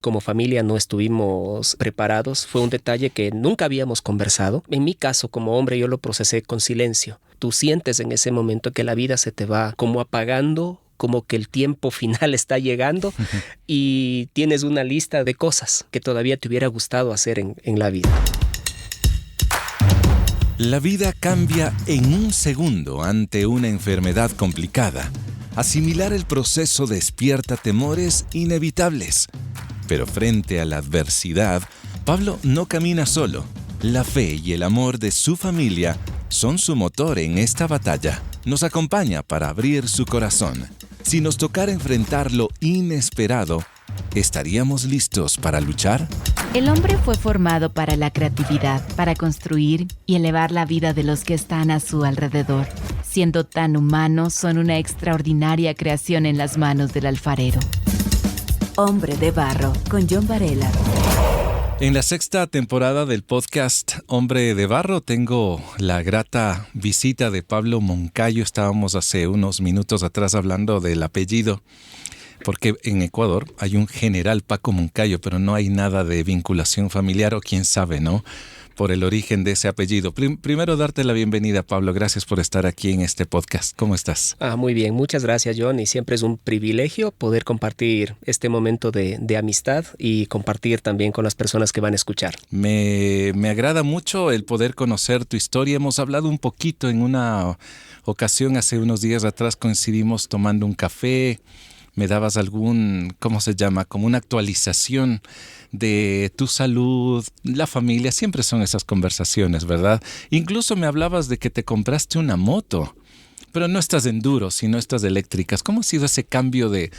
Como familia no estuvimos preparados. Fue un detalle que nunca habíamos conversado. En mi caso, como hombre, yo lo procesé con silencio. Tú sientes en ese momento que la vida se te va como apagando, como que el tiempo final está llegando y tienes una lista de cosas que todavía te hubiera gustado hacer en la vida. La vida cambia en un segundo ante una enfermedad complicada. Asimilar el proceso despierta temores inevitables. Pero frente a la adversidad, Pablo no camina solo. La fe y el amor de su familia son su motor en esta batalla. Nos acompaña para abrir su corazón. Si nos tocara enfrentar lo inesperado, ¿estaríamos listos para luchar? El hombre fue formado para la creatividad, para construir y elevar la vida de los que están a su alrededor. Siendo tan humanos, son una extraordinaria creación en las manos del alfarero. Hombre de Barro, con John Varela. En la 6ª temporada del podcast Hombre de Barro tengo la grata visita de Pablo Moncayo. Estábamos hace unos minutos atrás hablando del apellido, porque en Ecuador hay un general Paco Moncayo, pero no hay nada de vinculación familiar, o quién sabe, ¿no?, por el origen de ese apellido. Primero, darte la bienvenida, Pablo. Gracias por estar aquí en este podcast. ¿Cómo estás? Muy bien. Muchas gracias, John. Y siempre es un privilegio poder compartir este momento de amistad y compartir también con las personas que van a escuchar. Me agrada mucho el poder conocer tu historia. Hemos hablado un poquito en una ocasión, hace unos días atrás coincidimos tomando un café. Me dabas ¿cómo se llama? Como una actualización de tu salud, la familia. Siempre son esas conversaciones, ¿verdad? Incluso me hablabas de que te compraste una moto, pero no estas de enduro, sino estas eléctricas. ¿Cómo ha sido ese cambio de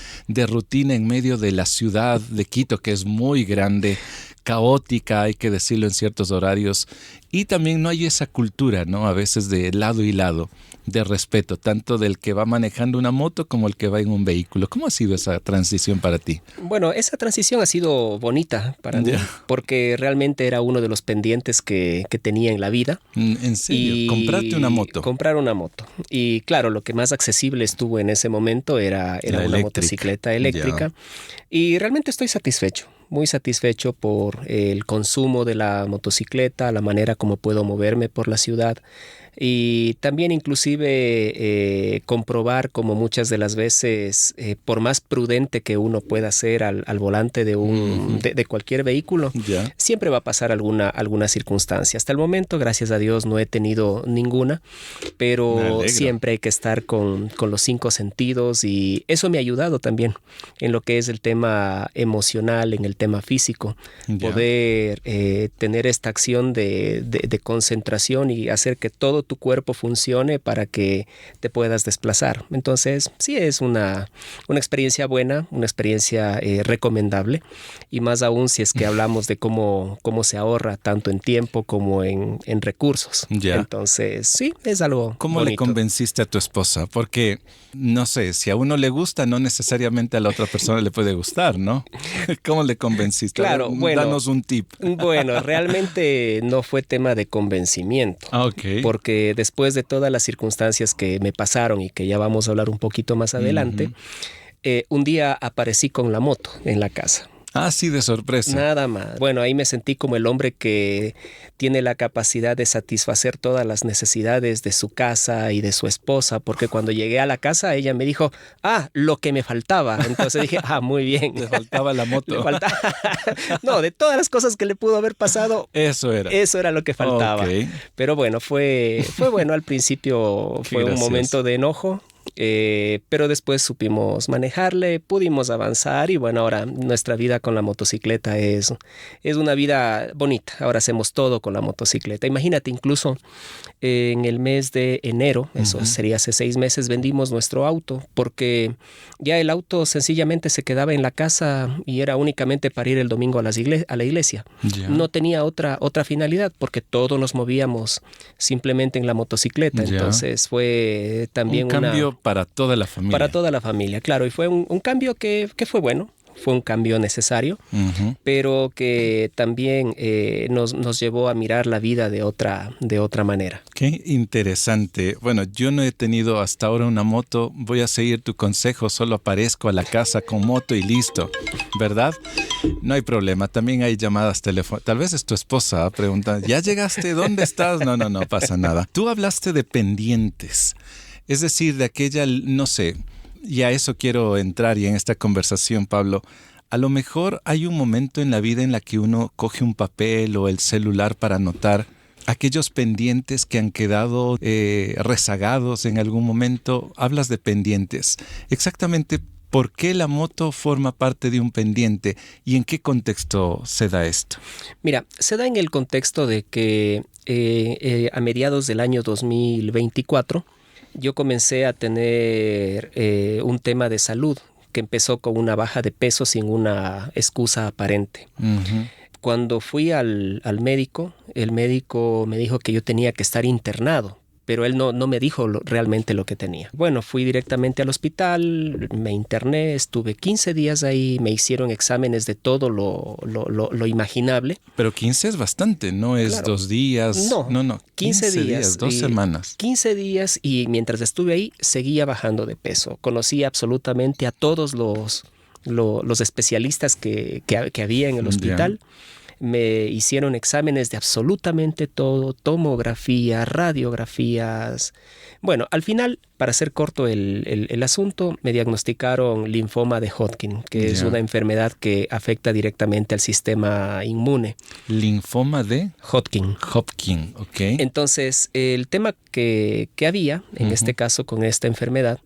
rutina en medio de la ciudad de Quito, que es muy grande, caótica, hay que decirlo, en ciertos horarios? Y también no hay esa cultura, ¿no?, a veces de lado y lado, de respeto, tanto del que va manejando una moto como el que va en un vehículo. ¿Cómo ha sido esa transición para ti? Bueno, esa transición ha sido bonita para mí, porque realmente era uno de los pendientes que tenía en la vida. ¿En serio? ¿Comprarte una moto? Comprar una moto. Y claro, lo que más accesible estuvo en ese momento era una motocicleta eléctrica. Ya. Y realmente estoy satisfecho. Muy satisfecho por el consumo de la motocicleta, la manera como puedo moverme por la ciudad. Y también inclusive comprobar como muchas de las veces, por más prudente que uno pueda ser al volante de cualquier vehículo, yeah, siempre va a pasar alguna circunstancia. Hasta el momento, gracias a Dios, no he tenido ninguna, pero siempre hay que estar con los 5 sentidos, y eso me ha ayudado también en lo que es el tema emocional, en el tema físico, yeah, poder tener esta acción de concentración y hacer que todo tu cuerpo funcione para que te puedas desplazar. Entonces, sí es una experiencia buena, una experiencia recomendable, y más aún si es que hablamos de cómo se ahorra tanto en tiempo como en recursos. Yeah. Entonces, sí, es algo ¿Cómo bonito. Le convenciste a tu esposa? Porque, no sé, si a uno le gusta, no necesariamente a la otra persona le puede gustar, ¿no? ¿Cómo le convenciste? Claro, bueno. Danos un tip. Bueno, realmente no fue tema de convencimiento. Okay. Porque después de todas las circunstancias que me pasaron y que ya vamos a hablar un poquito más adelante, un día aparecí con la moto en la casa. Ah, sí, de sorpresa. Nada más. Bueno, ahí me sentí como el hombre que tiene la capacidad de satisfacer todas las necesidades de su casa y de su esposa, porque cuando llegué a la casa ella me dijo, lo que me faltaba. Entonces dije, muy bien. Le faltaba la moto. Le faltaba. No, de todas las cosas que le pudo haber pasado, eso era lo que faltaba. Okay. Pero bueno, fue bueno al principio. Fue un momento de enojo. Pero después supimos manejarle, pudimos avanzar, y bueno, ahora nuestra vida con la motocicleta es una vida bonita. Ahora hacemos todo con la motocicleta. Imagínate, incluso en el mes de enero, eso sería hace 6 meses, vendimos nuestro auto, porque ya el auto sencillamente se quedaba en la casa y era únicamente para ir el domingo a la iglesia. Yeah. No tenía otra finalidad, porque todos nos movíamos simplemente en la motocicleta. Yeah. Entonces fue también un cambio para toda la familia. Para toda la familia, claro. Y fue un cambio que fue bueno. fue un cambio necesario, pero que también nos llevó a mirar la vida de otra manera. Qué interesante. Bueno, yo no he tenido hasta ahora una moto. Voy a seguir tu consejo. Solo aparezco a la casa con moto y listo, ¿verdad? No hay problema. También hay llamadas telefónicas. Tal vez es tu esposa preguntando, ¿ya llegaste? ¿Dónde estás? No pasa nada. Tú hablaste de pendientes. Es decir, de aquella, no sé, y a eso quiero entrar y en esta conversación, Pablo. A lo mejor hay un momento en la vida en la que uno coge un papel o el celular para anotar aquellos pendientes que han quedado rezagados en algún momento. Hablas de pendientes. Exactamente, ¿por qué la moto forma parte de un pendiente y en qué contexto se da esto? Mira, se da en el contexto de que a mediados del año 2024 yo comencé a tener un tema de salud que empezó con una baja de peso sin una excusa aparente. Cuando fui al médico, el médico me dijo que yo tenía que estar internado, pero él no me dijo realmente lo que tenía. Bueno, fui directamente al hospital, me interné, estuve 15 días ahí, me hicieron exámenes de todo lo imaginable. Pero 15 es bastante, no es claro. 2 días. No, 15 días, 2 semanas. 15 días y mientras estuve ahí seguía bajando de peso. Conocí absolutamente a todos los especialistas que había en el hospital. Me hicieron exámenes de absolutamente todo, tomografía, radiografías. Bueno, al final, para hacer corto el asunto, me diagnosticaron linfoma de Hodgkin, que es una enfermedad que afecta directamente al sistema inmune. ¿Linfoma de? Hodgkin. Hodgkin, ok. Entonces, el tema que había, en este caso con esta enfermedad,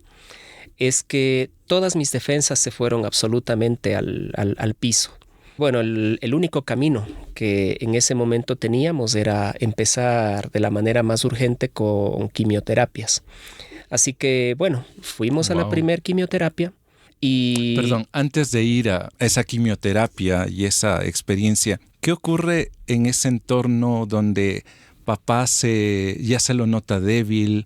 es que todas mis defensas se fueron absolutamente al piso. Bueno, el único camino que en ese momento teníamos era empezar de la manera más urgente con quimioterapias. Así que, bueno, fuimos a la primer quimioterapia y... Perdón, antes de ir a esa quimioterapia y esa experiencia, ¿qué ocurre en ese entorno donde papá ya se lo nota débil?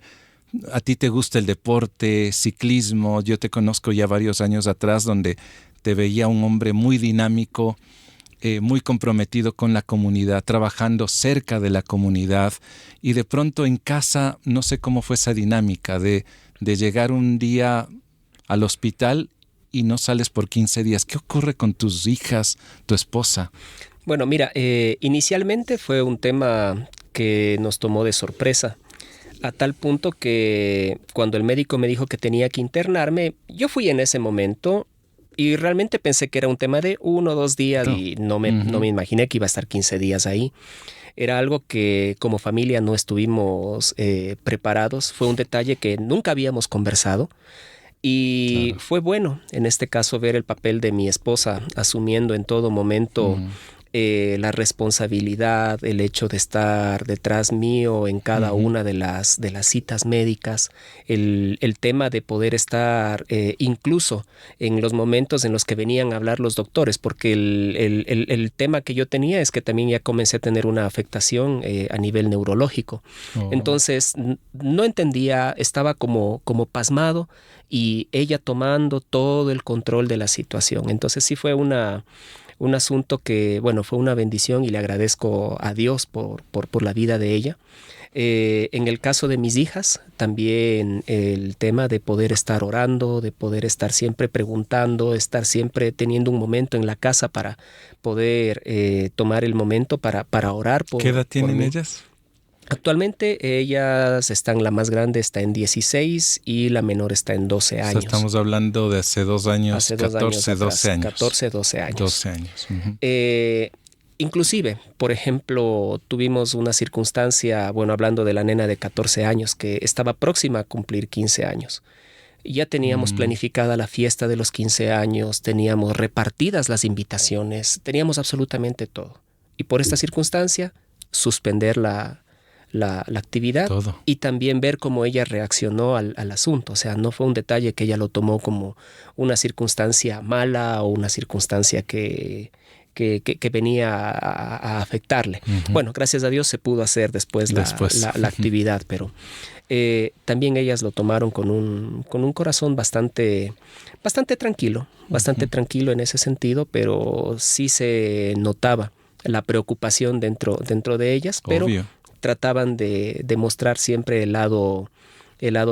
¿A ti te gusta el deporte, ciclismo? Yo te conozco ya varios años atrás donde te veía un hombre muy dinámico, muy comprometido con la comunidad, trabajando cerca de la comunidad y de pronto en casa, no sé cómo fue esa dinámica de llegar un día al hospital y no sales por 15 días. ¿Qué ocurre con tus hijas, tu esposa? Bueno, mira, inicialmente fue un tema que nos tomó de sorpresa. A tal punto que cuando el médico me dijo que tenía que internarme, yo fui en ese momento y realmente pensé que era un tema de 1 o 2 días y no me imaginé que iba a estar 15 días ahí. Era algo que como familia no estuvimos preparados. Fue un detalle que nunca habíamos conversado y fue bueno en este caso ver el papel de mi esposa asumiendo en todo momento la responsabilidad, el hecho de estar detrás mío en cada una de las citas médicas, el tema de poder estar incluso en los momentos en los que venían a hablar los doctores, porque el tema que yo tenía es que también ya comencé a tener una afectación a nivel neurológico. Entonces no entendía, estaba como pasmado y ella tomando todo el control de la situación. Entonces sí fue un asunto que, bueno, fue una bendición y le agradezco a Dios por la vida de ella. En el caso de mis hijas, también el tema de poder estar orando, de poder estar siempre preguntando, estar siempre teniendo un momento en la casa para poder tomar el momento para orar. ¿Qué edad tienen ellas? Actualmente ellas están, la más grande está en 16 y la menor está en 12 años. O sea, estamos hablando de hace 2 años, hace 14, 12 años. 14, 12 años. 12 años. Inclusive, por ejemplo, tuvimos una circunstancia, bueno, hablando de la nena de 14 años que estaba próxima a cumplir 15 años. Ya teníamos planificada la fiesta de los 15 años, teníamos repartidas las invitaciones, teníamos absolutamente todo. Y por esta circunstancia, suspender la actividad y también ver cómo ella reaccionó al asunto. O sea, no fue un detalle que ella lo tomó como una circunstancia mala o una circunstancia que venía a afectarle. Bueno, gracias a Dios se pudo hacer después la actividad, pero también ellas lo tomaron con un corazón bastante tranquilo, bastante tranquilo en ese sentido, pero sí se notaba la preocupación dentro de ellas, pero Obvio. trataban de mostrar siempre el lado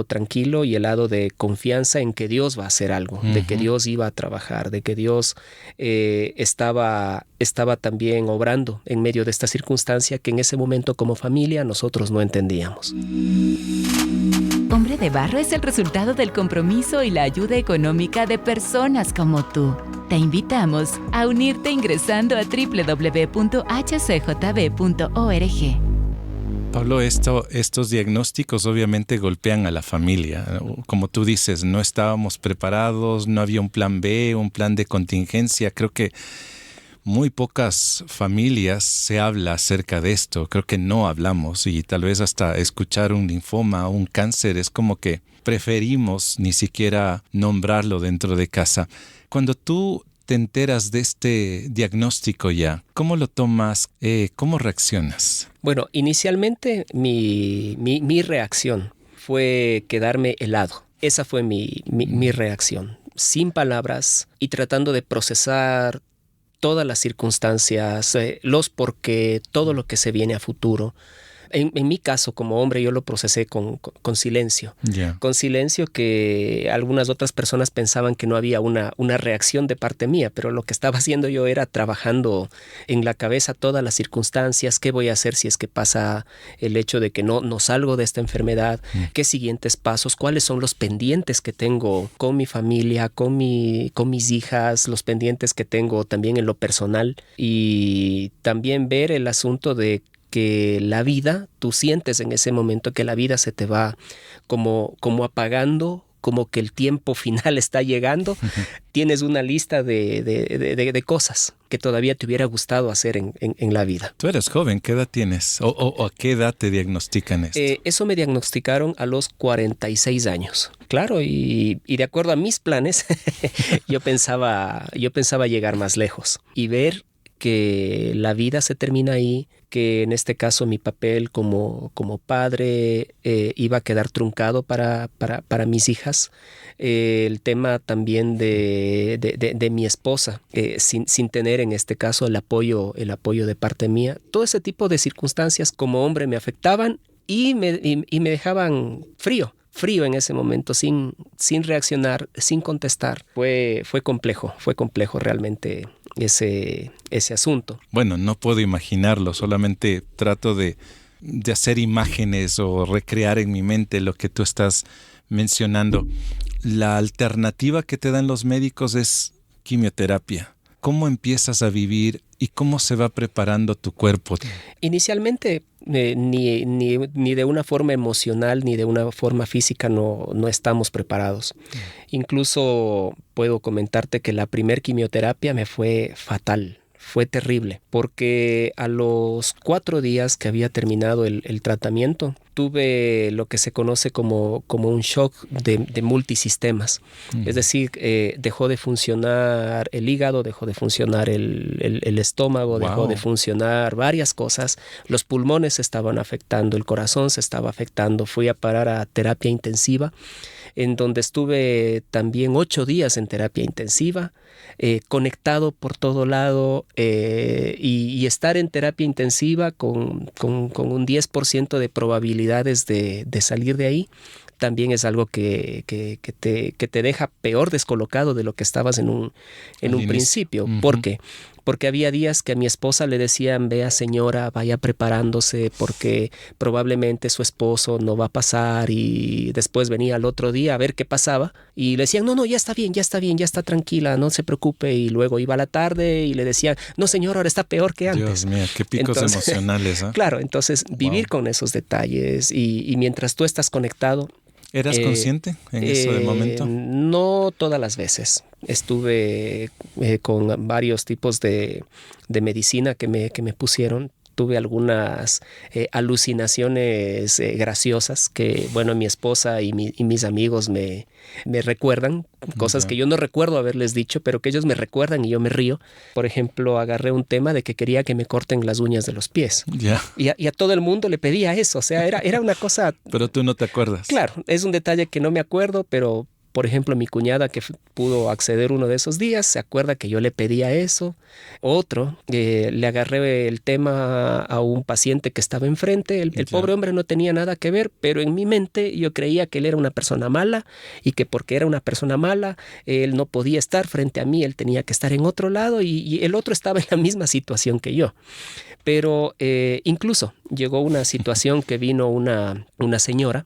tranquilo y el lado de confianza en que Dios va a hacer algo, de que Dios iba a trabajar, de que Dios estaba también obrando en medio de esta circunstancia que en ese momento como familia nosotros no entendíamos. Hombre de Barro es el resultado del compromiso y la ayuda económica de personas como tú. Te invitamos a unirte ingresando a www.hcjb.org. Pablo, estos diagnósticos obviamente golpean a la familia. Como tú dices, no estábamos preparados, no había un plan B, un plan de contingencia. Creo que muy pocas familias se habla acerca de esto. Creo que no hablamos y tal vez hasta escuchar un linfoma o un cáncer es como que preferimos ni siquiera nombrarlo dentro de casa. Cuando tú te enteras de este diagnóstico ya, ¿cómo lo tomas? ¿Cómo reaccionas? Bueno, inicialmente mi reacción fue quedarme helado. Esa fue mi reacción, sin palabras y tratando de procesar todas las circunstancias, los por qué, todo lo que se viene a futuro. En mi caso, como hombre, yo lo procesé con silencio. Yeah. Con silencio, que algunas otras personas pensaban que no había una reacción de parte mía, pero lo que estaba haciendo yo era trabajando en la cabeza todas las circunstancias, qué voy a hacer si es que pasa el hecho de que no salgo de esta enfermedad, qué siguientes pasos, cuáles son los pendientes que tengo con mi familia, con mis hijas, los pendientes que tengo también en lo personal, y también ver el asunto de que la vida, tú sientes en ese momento que la vida se te va como apagando, como que el tiempo final está llegando. Tienes una lista de cosas que todavía te hubiera gustado hacer en la vida. Tú eres joven, ¿qué edad tienes? ¿O a qué edad te diagnostican esto? Eso me diagnosticaron a los 46 años. Claro, y de acuerdo a mis planes, yo pensaba llegar más lejos y ver que la vida se termina ahí, que en este caso mi papel como padre iba a quedar truncado para mis hijas. El tema también de mi esposa, sin tener en este caso el apoyo de parte mía. Todo ese tipo de circunstancias como hombre me afectaban y me dejaban frío en ese momento, sin reaccionar, sin contestar. Fue complejo realmente ese asunto. Bueno, no puedo imaginarlo, solamente trato de hacer imágenes o recrear en mi mente lo que tú estás mencionando. La alternativa que te dan los médicos es quimioterapia. ¿Cómo empiezas a vivir y cómo se va preparando tu cuerpo? Inicialmente, ni de una forma emocional ni de una forma física no estamos preparados. Incluso puedo comentarte que la primer quimioterapia me fue fatal. Fue terrible, porque a los 4 días que había terminado el tratamiento, tuve lo que se conoce como un shock de multisistemas. Es decir, dejó de funcionar el hígado, dejó de funcionar el estómago, dejó de funcionar varias cosas. Los pulmones se estaban afectando, el corazón se estaba afectando. Fui a parar a terapia intensiva, en donde estuve también 8 días en terapia intensiva, conectado por todo lado, y estar en terapia intensiva con un 10% de probabilidades de salir de ahí, también es algo que te deja peor descolocado de lo que estabas en un principio. ¿Por qué? Porque había días que a mi esposa le decían: vea señora, vaya preparándose porque probablemente su esposo no va a pasar, y después venía al otro día a ver qué pasaba y le decían: no, ya está bien, ya está tranquila, no se preocupe, y luego iba a la tarde y le decían: no señor, ahora está peor que antes. Dios mío, qué picos emocionales, ¿eh? Claro, entonces vivir con esos detalles y mientras tú estás conectado. ¿Eras consciente en eso de momento? No todas las veces. Estuve con varios tipos de medicina que me pusieron. tuve algunas alucinaciones graciosas que, bueno, mi esposa y mis amigos me recuerdan, cosas que yo no recuerdo haberles dicho, pero que ellos me recuerdan y yo me río. Por ejemplo, agarré un tema de que quería que me corten las uñas de los pies. Y a todo el mundo le pedía eso, o sea, era una cosa... Pero tú no te acuerdas. Claro, es un detalle que no me acuerdo, pero... Por ejemplo, mi cuñada que pudo acceder uno de esos días, se acuerda que yo le pedía eso. Otro, le agarré el tema a un paciente que estaba enfrente. El pobre hombre no tenía nada que ver, pero en mi mente yo creía que él era una persona mala y que porque era una persona mala, él no podía estar frente a mí, él tenía que estar en otro lado y el otro estaba en la misma situación que yo. Pero incluso llegó una situación que vino una señora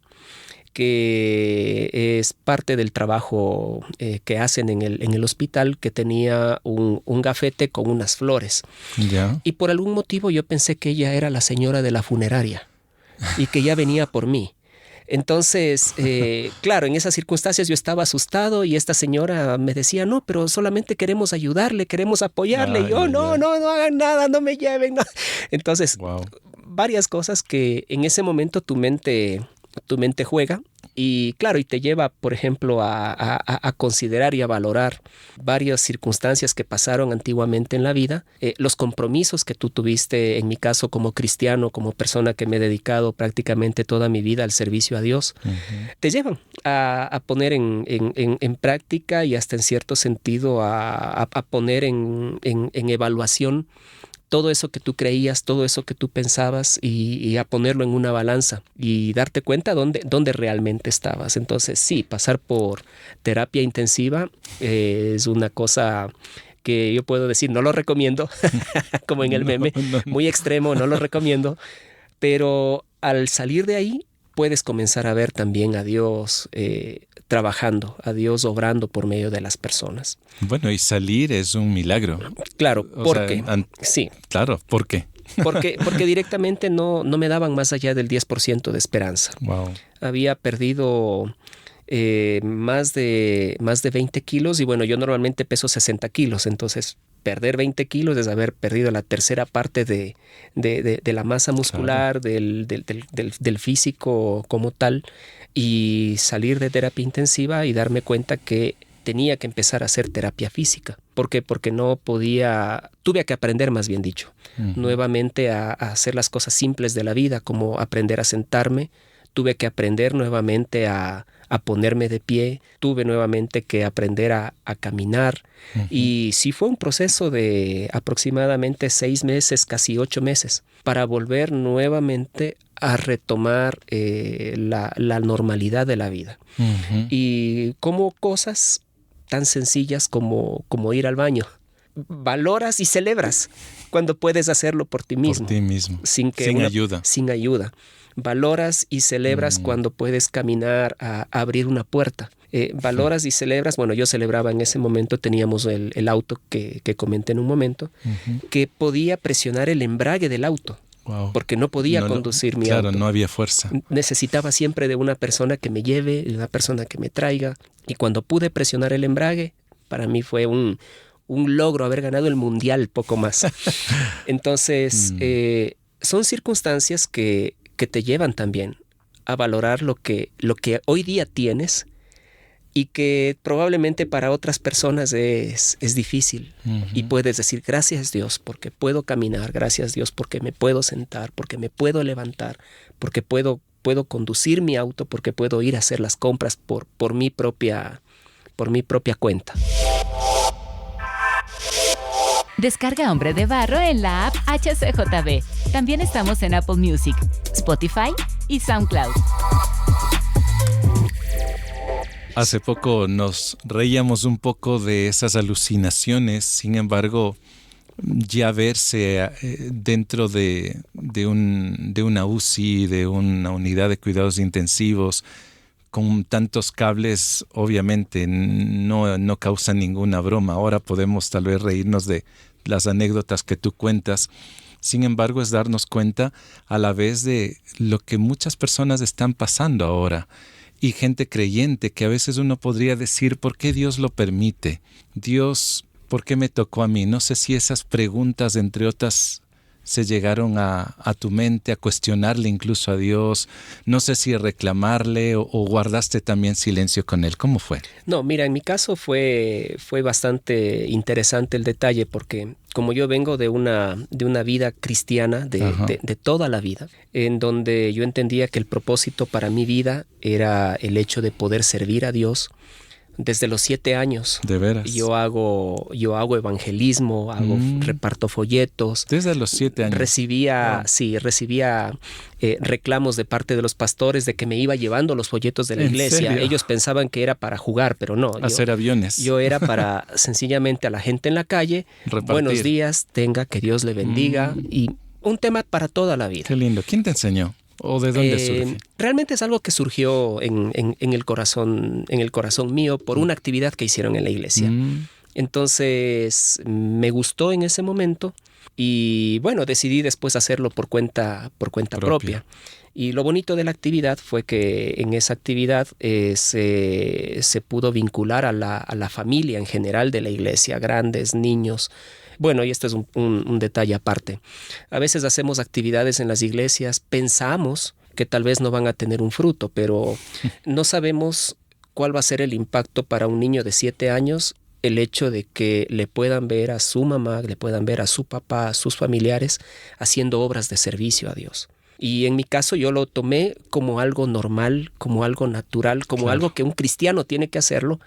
que es parte del trabajo que hacen en el hospital, que tenía un gafete con unas flores. Y por algún motivo yo pensé que ella era la señora de la funeraria y que ya venía por mí. Entonces, claro, en esas circunstancias yo estaba asustado y esta señora me decía, no, pero solamente queremos ayudarle, queremos apoyarle. Y yo, no hagan nada, no me lleven. No. Entonces, varias cosas que en ese momento tu mente juega y claro, y te lleva, por ejemplo, a considerar y a valorar varias circunstancias que pasaron antiguamente en la vida, los compromisos que tú tuviste, en mi caso como cristiano, como persona que me he dedicado prácticamente toda mi vida al servicio a Dios, te llevan a poner en práctica y hasta en cierto sentido a poner en evaluación todo eso que tú creías, todo eso que tú pensabas y a ponerlo en una balanza y darte cuenta dónde realmente estabas. Entonces, sí, pasar por terapia intensiva es una cosa que yo puedo decir, no lo recomiendo, como en el meme, muy extremo, no lo recomiendo, pero al salir de ahí puedes comenzar a ver también a Dios trabajando, a Dios obrando por medio de las personas. Bueno, y salir es un milagro. Claro, porque sí. Claro, ¿por qué? Porque directamente no me daban más allá del 10% de esperanza. Wow. Había perdido más de 20 kilos y bueno, yo normalmente peso 60 kilos, entonces perder 20 kilos es haber perdido la tercera parte de la masa muscular, claro, del físico como tal, y salir de terapia intensiva y darme cuenta que tenía que empezar a hacer terapia física. ¿Por qué? Porque no podía, tuve que aprender, más bien dicho, nuevamente a hacer las cosas simples de la vida, como aprender a sentarme. Tuve que aprender nuevamente a ponerme de pie, tuve nuevamente que aprender a caminar. Y sí fue un proceso de aproximadamente 6 meses, casi 8 meses, para volver nuevamente a retomar la normalidad de la vida. Y como cosas tan sencillas como ir al baño, valoras y celebras cuando puedes hacerlo por ti mismo. Por ti mismo, sin ayuda. Sin ayuda. Valoras y celebras cuando puedes caminar a abrir una puerta. Valoras y celebras, bueno, yo celebraba en ese momento, teníamos el auto que comenté en un momento, que podía presionar el embrague del auto. Wow. Porque no podía conducir mi auto. Claro, no había fuerza. Necesitaba siempre de una persona que me lleve, de una persona que me traiga. Y cuando pude presionar el embrague, para mí fue un logro haber ganado el mundial, poco más. Entonces, son circunstancias que te llevan también a valorar lo que hoy día tienes y que probablemente para otras personas es difícil. Y puedes decir, gracias Dios porque puedo caminar, gracias Dios porque me puedo sentar, porque me puedo levantar, porque puedo conducir mi auto, porque puedo ir a hacer las compras por mi propia cuenta. Descarga Hombre de Barro en la app HCJB. También estamos en Apple Music, Spotify y SoundCloud. Hace poco nos reíamos un poco de esas alucinaciones, sin embargo, ya verse dentro de una UCI, de una unidad de cuidados intensivos, con tantos cables, obviamente no causa ninguna broma. Ahora podemos tal vez reírnos de las anécdotas que tú cuentas. Sin embargo, es darnos cuenta a la vez de lo que muchas personas están pasando ahora. Y gente creyente que a veces uno podría decir, ¿por qué Dios lo permite? Dios, ¿por qué me tocó a mí? No sé si esas preguntas, entre otras se llegaron a tu mente, a cuestionarle incluso a Dios? No sé si reclamarle o guardaste también silencio con Él. ¿Cómo fue? No, mira, en mi caso fue bastante interesante el detalle porque como yo vengo de una vida cristiana, de toda la vida, en donde yo entendía que el propósito para mi vida era el hecho de poder servir a Dios. Desde los 7 años. De veras. Yo hago evangelismo, reparto folletos. Desde los 7 años. Recibía reclamos de parte de los pastores de que me iba llevando los folletos de la iglesia. ¿Serio? Ellos pensaban que era para jugar, pero no. Hacer aviones. Yo era para sencillamente a la gente en la calle. Repartir. Buenos días, tenga, que Dios le bendiga. Y un tema para toda la vida. Qué lindo. ¿Quién te enseñó? ¿O de dónde surge? Realmente es algo que surgió en el corazón mío por una actividad que hicieron en la iglesia. Entonces me gustó en ese momento y bueno, decidí después hacerlo por cuenta propia. Y lo bonito de la actividad fue que en esa actividad se pudo vincular a la familia en general de la iglesia, grandes, niños. Bueno, y esto es un detalle aparte. A veces hacemos actividades en las iglesias, pensamos que tal vez no van a tener un fruto, pero no sabemos cuál va a ser el impacto para un niño de 7 años, el hecho de que le puedan ver a su mamá, le puedan ver a su papá, a sus familiares, haciendo obras de servicio a Dios. Y en mi caso yo lo tomé como algo normal, como algo natural, como algo que un cristiano tiene que hacerlo.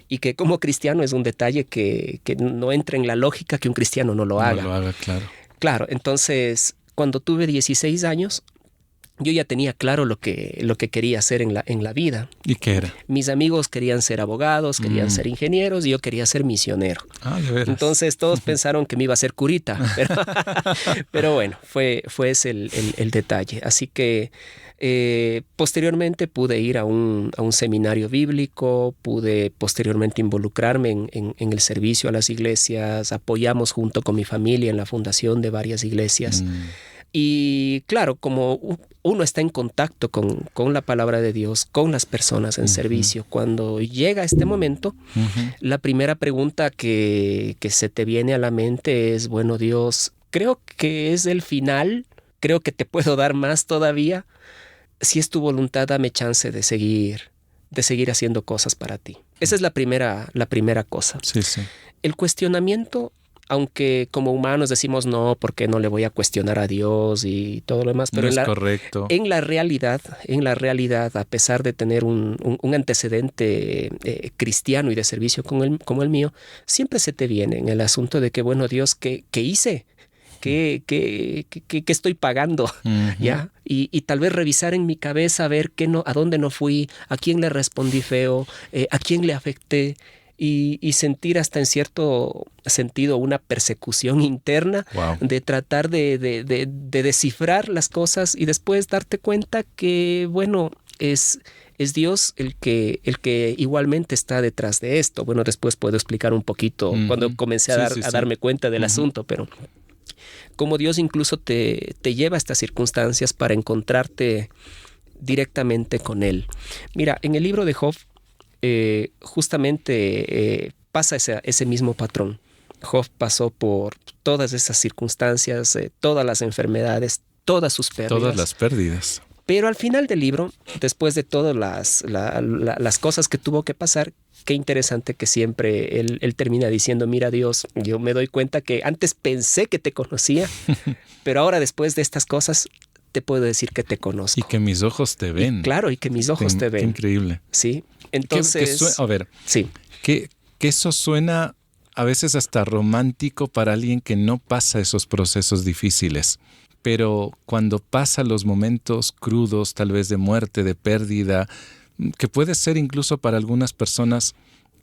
Y que como cristiano es un detalle que no entra en la lógica que un cristiano no lo haga. No lo haga, claro. Claro, entonces cuando tuve 16 años, yo ya tenía claro lo que quería hacer en la vida. ¿Y qué era? Mis amigos querían ser abogados, querían ser ingenieros y yo quería ser misionero. Ah, de veras. Entonces todos pensaron que me iba a ser curita, pero bueno, fue ese el detalle. Así que posteriormente pude ir a un seminario bíblico, pude posteriormente involucrarme en el servicio a las iglesias, apoyamos junto con mi familia en la fundación de varias iglesias. Y claro, como uno está en contacto con la palabra de Dios, con las personas en servicio, cuando llega este momento, la primera pregunta que se te viene a la mente es, bueno, Dios, creo que es el final, creo que te puedo dar más todavía. Si es tu voluntad, dame chance de seguir haciendo cosas para ti. Esa es la primera cosa. Sí, sí. El cuestionamiento, aunque como humanos decimos no, porque no le voy a cuestionar a Dios y todo lo demás, pero no es correcto. En la realidad, a pesar de tener un antecedente cristiano y de servicio como el mío, siempre se te viene en el asunto de que, bueno, Dios, ¿qué hice? ¿Qué estoy pagando? ¿Ya? Y tal vez revisar en mi cabeza, a ver a dónde no fui, a quién le respondí feo, a quién le afecté. Y sentir hasta en cierto sentido una persecución interna. Wow. De tratar de descifrar las cosas y después darte cuenta que, bueno, es Dios el que igualmente está detrás de esto. Bueno, después puedo explicar un poquito cuando comencé a darme cuenta del asunto, pero como Dios incluso te lleva a estas circunstancias para encontrarte directamente con Él. Mira, en el libro de Job, justamente pasa ese mismo patrón. Job pasó por todas esas circunstancias, todas las enfermedades, todas sus pérdidas. Todas las pérdidas. Pero al final del libro, después de todas las cosas que tuvo que pasar, qué interesante que siempre él termina diciendo, mira Dios, yo me doy cuenta que antes pensé que te conocía, pero ahora después de estas cosas te puedo decir que te conozco. Y que mis ojos te ven. Claro, y que mis ojos te ven. Qué increíble. Sí, entonces... A ver, sí. Que eso suena a veces hasta romántico para alguien que no pasa esos procesos difíciles. Pero cuando pasa los momentos crudos, tal vez de muerte, de pérdida, que puede ser incluso para algunas personas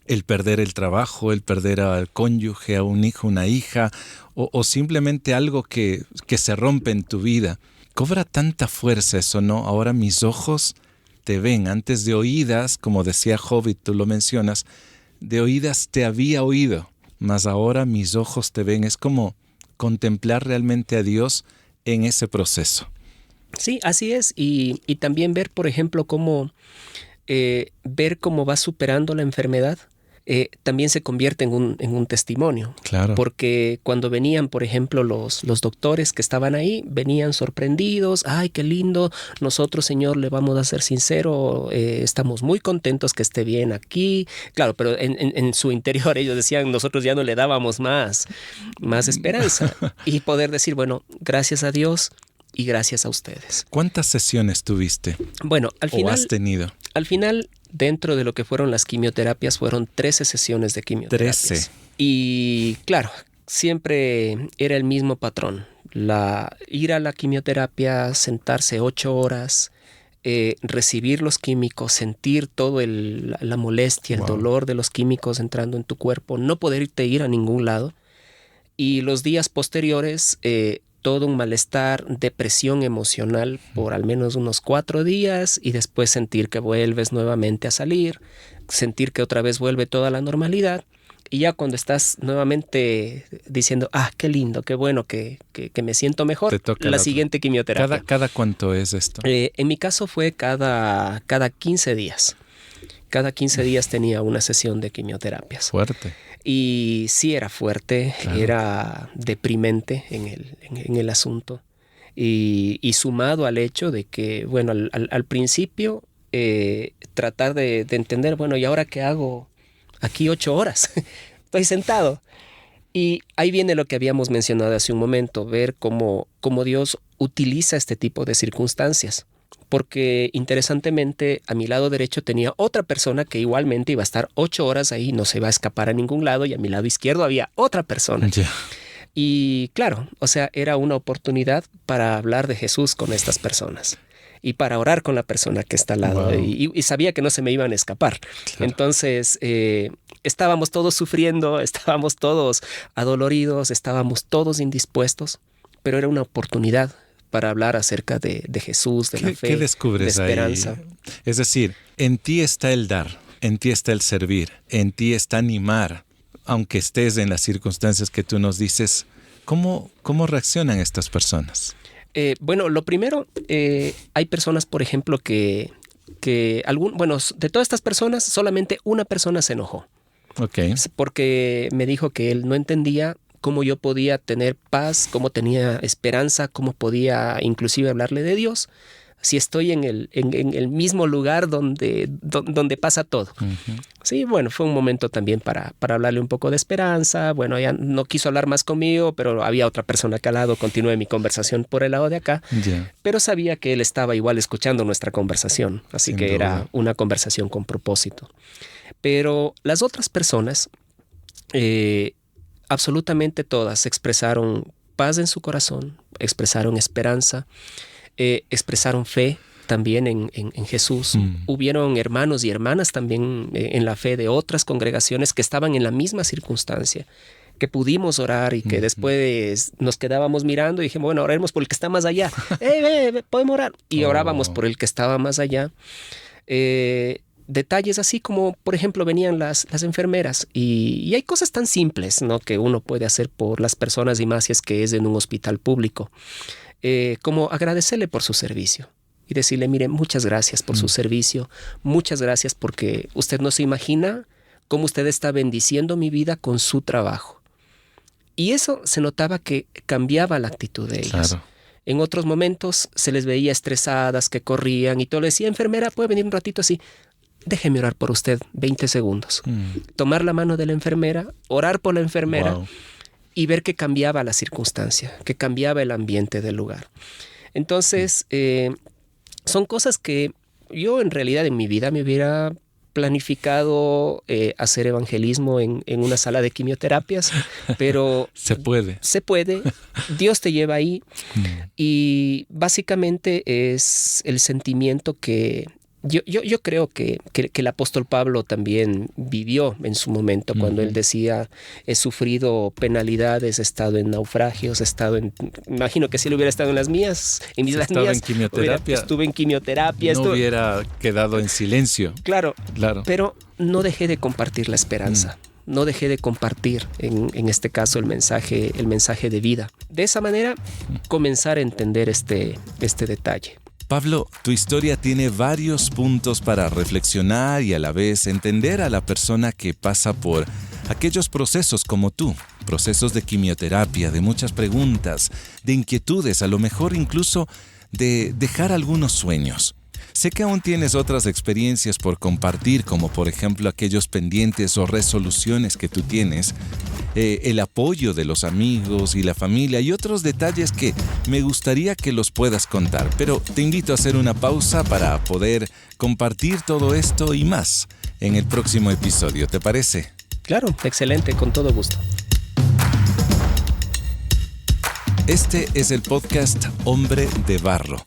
el perder el trabajo, el perder al cónyuge, a un hijo, una hija, o simplemente algo que se rompe en tu vida. Cobra tanta fuerza eso, ¿no? Ahora mis ojos te ven. Antes de oídas, como decía Job, y tú lo mencionas, de oídas te había oído, mas ahora mis ojos te ven. Es como contemplar realmente a Dios en ese proceso. Sí, así es. Y también ver, por ejemplo, ver cómo va superando la enfermedad. también se convierte en un testimonio. Claro. Porque cuando venían, por ejemplo, los doctores que estaban ahí, venían sorprendidos. ¡Ay, qué lindo! Nosotros, señor, le vamos a ser sincero, estamos muy contentos que esté bien aquí. Claro, pero en su interior ellos decían, nosotros ya no le dábamos más esperanza. Y poder decir, bueno, gracias a Dios y gracias a ustedes. ¿Cuántas sesiones tuviste? Bueno, al final... ¿O has tenido? Al final, dentro de lo que fueron las quimioterapias, fueron 13 sesiones de quimioterapias. 13. Y claro, siempre era el mismo patrón. Ir a la quimioterapia, sentarse 8 horas, recibir los químicos, sentir todo la molestia, el dolor de los químicos entrando en tu cuerpo, no poder ir a ningún lado. Y los días posteriores... todo un malestar, depresión emocional por al menos unos 4 días y después sentir que vuelves nuevamente a salir, sentir que otra vez vuelve toda la normalidad y ya cuando estás nuevamente diciendo, qué lindo, qué bueno, que me siento mejor, te toca la siguiente quimioterapia. ¿Cada cuánto es esto? En mi caso fue cada 15 días. Cada 15 días tenía una sesión de quimioterapias. Fuerte. Y sí era fuerte, claro. Era deprimente en el asunto. Y sumado al hecho de que, bueno, al principio tratar de entender, bueno, ¿y ahora qué hago? Aquí 8 horas, estoy sentado. Y ahí viene lo que habíamos mencionado hace un momento, ver cómo Dios utiliza este tipo de circunstancias. Porque interesantemente a mi lado derecho tenía otra persona que igualmente iba a estar 8 horas ahí, no se iba a escapar a ningún lado, y a mi lado izquierdo había otra persona. Yeah. Y claro, o sea, era una oportunidad para hablar de Jesús con estas personas y para orar con la persona que está al lado. Wow. Y sabía que no se me iban a escapar. Claro. Entonces estábamos todos sufriendo, estábamos todos adoloridos, estábamos todos indispuestos, pero era una oportunidad para hablar acerca de Jesús, de la fe, ¿qué descubres de esperanza. Ahí? Es decir, en ti está el dar, en ti está el servir, en ti está animar, aunque estés en las circunstancias que tú nos dices. ¿Cómo reaccionan estas personas? Bueno, lo primero, hay personas, por ejemplo, que de todas estas personas, solamente una persona se enojó. Okay. Porque me dijo que él no entendía cómo yo podía tener paz, cómo tenía esperanza, cómo podía inclusive hablarle de Dios, si estoy en el mismo lugar donde pasa todo. Uh-huh. Sí, bueno, fue un momento también para hablarle un poco de esperanza. Bueno, ya no quiso hablar más conmigo, pero había otra persona que al lado, continué mi conversación por el lado de acá, yeah. Pero sabía que él estaba igual escuchando nuestra conversación, así Sin que duda. Era una conversación con propósito. Pero las otras personas... absolutamente todas expresaron paz en su corazón, expresaron esperanza, expresaron fe también en Jesús. Hubieron hermanos y hermanas también en la fe de otras congregaciones que estaban en la misma circunstancia, que pudimos orar y que después nos quedábamos mirando y dijimos, bueno, oremos por el que está más allá. Podemos orar. Y orábamos por el que estaba más allá. Detalles así como, por ejemplo, venían las enfermeras y hay cosas tan simples, ¿no?, que uno puede hacer por las personas y más si es que es en un hospital público, como agradecerle por su servicio y decirle, mire, muchas gracias por su servicio, muchas gracias porque usted no se imagina cómo usted está bendiciendo mi vida con su trabajo. Y eso se notaba que cambiaba la actitud de ellas. Claro. En otros momentos se les veía estresadas, que corrían y todo. Le decía, enfermera, ¿puede venir un ratito así? Déjeme orar por usted 20 segundos. Tomar la mano de la enfermera, orar por la enfermera y ver que cambiaba la circunstancia, que cambiaba el ambiente del lugar. Entonces, son cosas que yo en realidad en mi vida me hubiera planificado hacer evangelismo en una sala de quimioterapias, pero se puede. Dios te lleva ahí y básicamente es el sentimiento que yo creo que el apóstol Pablo también vivió en su momento cuando él decía, he sufrido penalidades, he estado en naufragios, imagino que si él hubiera estado en las mías, en mis en quimioterapia, estuve en quimioterapia. No hubiera quedado en silencio. Claro, pero no dejé de compartir la esperanza. No dejé de compartir, en este caso, el mensaje de vida. De esa manera, comenzar a entender este detalle. Pablo, tu historia tiene varios puntos para reflexionar y a la vez entender a la persona que pasa por aquellos procesos como tú, procesos de quimioterapia, de muchas preguntas, de inquietudes, a lo mejor incluso de dejar algunos sueños. Sé que aún tienes otras experiencias por compartir, como por ejemplo aquellos pendientes o resoluciones que tú tienes, el apoyo de los amigos y la familia y otros detalles que me gustaría que los puedas contar. Pero te invito a hacer una pausa para poder compartir todo esto y más en el próximo episodio, ¿te parece? Claro, excelente, con todo gusto. Este es el podcast Hombre de Barro.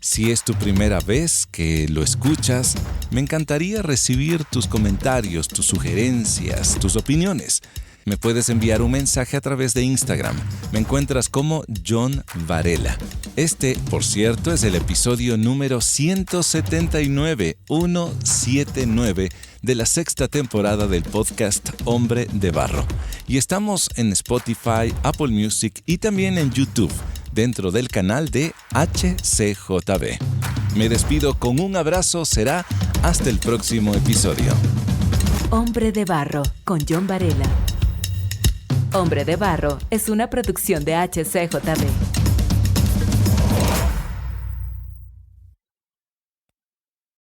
Si es tu primera vez que lo escuchas, me encantaría recibir tus comentarios, tus sugerencias, tus opiniones. Me puedes enviar un mensaje a través de Instagram. Me encuentras como John Varela. Este, por cierto, es el episodio número 179 de la 6ª temporada del podcast Hombre de Barro. Y estamos en Spotify, Apple Music y también en YouTube, dentro del canal de HCJB. Me despido con un abrazo, será hasta el próximo episodio. Hombre de Barro, con John Varela. Hombre de Barro es una producción de HCJB.